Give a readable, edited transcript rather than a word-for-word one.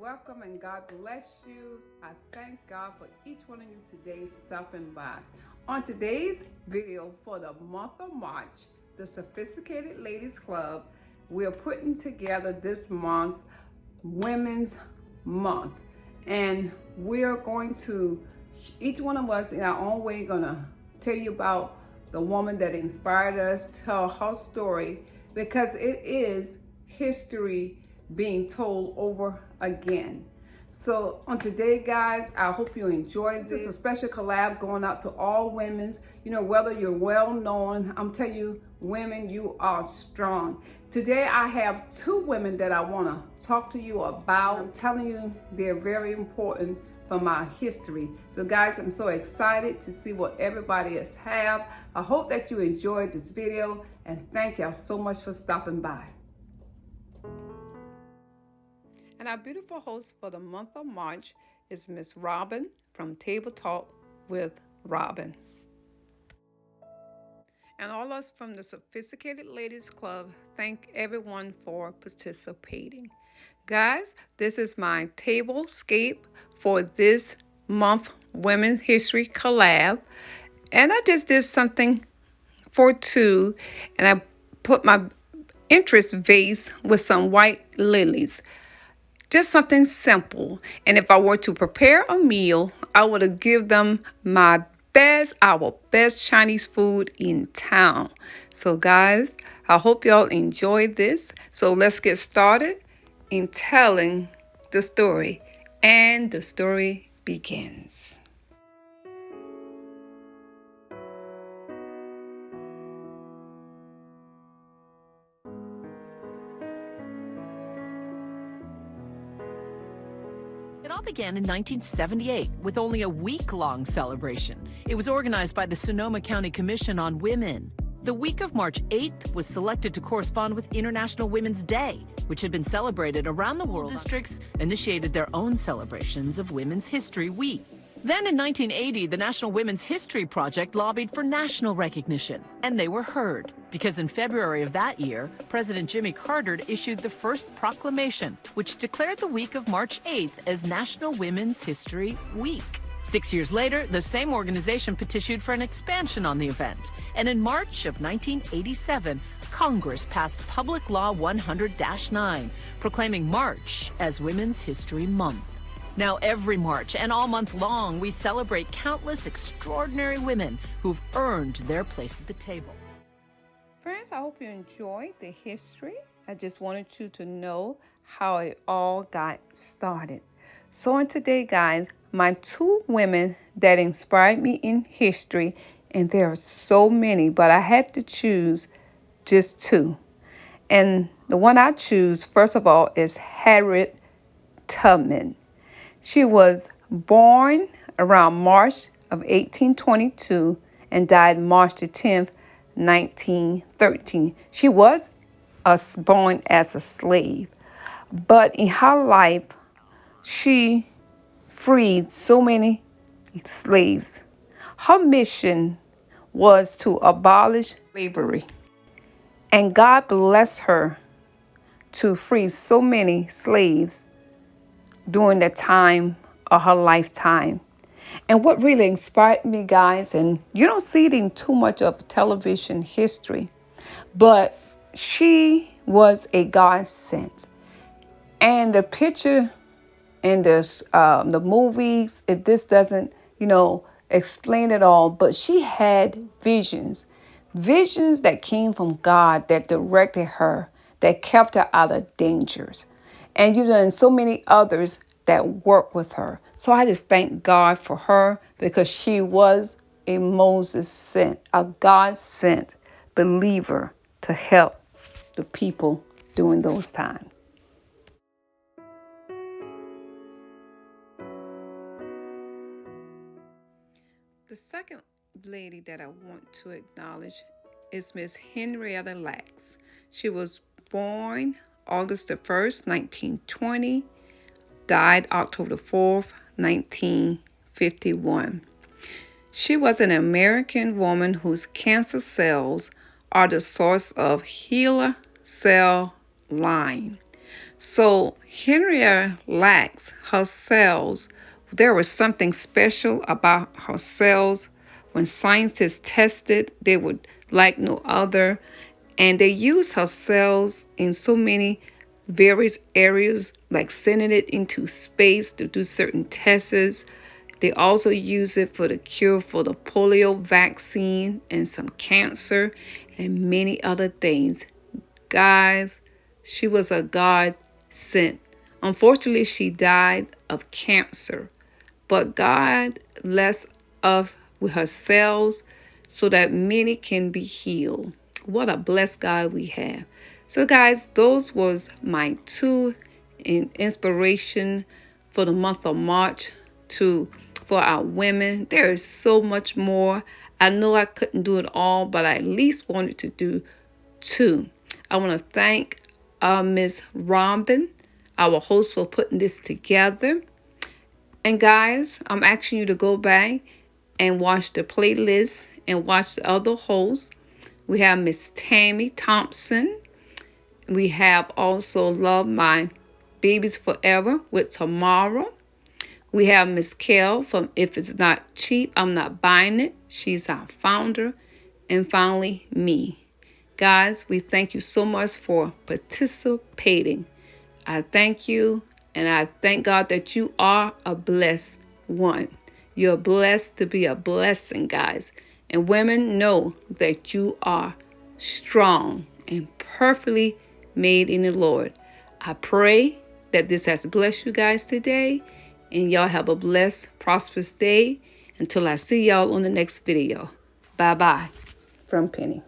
welcome and God bless you. I thank God for each one of you today stopping by. On today's video for the month of March, the Sophisticated Ladies Club, we are putting together this month, Women's Month. And we're going to, each one of us in our own way, gonna tell you about the woman that inspired us, tell her story, because it is history being told over again. So on today, guys, I hope you enjoy this. This is a special collab going out to all women. You know, whether you're well known, I'm telling you, women, you are strong. Today, I have two women that I want to talk to you about. I'm telling you, they're very important for my history. So guys, I'm so excited to see what everybody else have. I hope that you enjoyed this video, and thank y'all so much for stopping by. And our beautiful host for the month of March is Miss Robin from Tabletalk with Robin. And all of us from the Sophisticated Ladies Club, thank everyone for participating. Guys, this is my tablescape for this month Women's History Collab. And I just did something for two, and I put my interest vase with some white lilies. Just something simple. And if I were to prepare a meal, I would have give them our best Chinese food in town. So guys, I hope y'all enjoyed this. So let's get started in telling the story. And the story begins. It all began in 1978 with only a week-long celebration. It was organized by the Sonoma County Commission on Women. The week of March 8th was selected to correspond with International Women's Day, which had been celebrated around the world. Districts initiated their own celebrations of Women's History Week. Then in 1980, the National Women's History Project lobbied for national recognition, and they were heard, because in February of that year, President Jimmy Carter issued the first proclamation, which declared the week of March 8th as National Women's History Week. 6 years later, the same organization petitioned for an expansion on the event, and in March of 1987, Congress passed Public Law 100-9, proclaiming March as Women's History Month. Now every March and all month long, we celebrate countless extraordinary women who've earned their place at the table. Friends, I hope you enjoyed the history. I just wanted you to know how it all got started. So on today, guys, my two women that inspired me in history, and there are so many, but I had to choose just two. And the one I choose, first of all, is Harriet Tubman. She was born around March of 1822 and died March the 10th, 1913. She was born as a slave, but in her life, she freed so many slaves. Her mission was to abolish slavery, and God blessed her to free so many slaves during the time of her lifetime. And what really inspired me, guys, and you don't see it in too much of television history, but she was a God sent. And the picture in the movies, this doesn't, explain it all, but she had visions that came from God that directed her, that kept her out of dangers. And and so many others that work with her. So I just thank God for her, because she was a Moses sent, a God sent believer to help the people during those times. The second lady that I want to acknowledge is Miss Henrietta Lacks. She was born August the 1st, 1920, died October the 4th, 1951. She was an American woman whose cancer cells are the source of HeLa cell line. So Henrietta lacks her cells. There was something special about her cells. When scientists tested, they were like no other. And they used her cells in so many various areas, like sending it into space to do certain tests. They also use it for the cure for the polio vaccine and some cancer and many other things. Guys, she was a God sent. Unfortunately, she died of cancer, but God blessed us with her cells so that many can be healed. What a blessed God we have. So guys, those was my two inspiration for the month of March for our women. There is so much more. I know I couldn't do it all, but I at least wanted to do two. I want to thank Miss Robin, our host, for putting this together. And guys, I'm asking you to go back and watch the playlist and watch the other hosts. We have Miss Tammy Thompson. We have also Love My Babies Forever with Tomorrow. We have Miss Kel from If It's Not Cheap, I'm Not Buying It. She's our founder. And finally, me. Guys, we thank you so much for participating. I thank you, and I thank God that you are a blessed one. You're blessed to be a blessing, guys. And women, know that you are strong and perfectly made in the Lord. I pray that this has blessed you guys today, and y'all have a blessed, prosperous day. Until I see y'all on the next video. Bye-bye from Penny.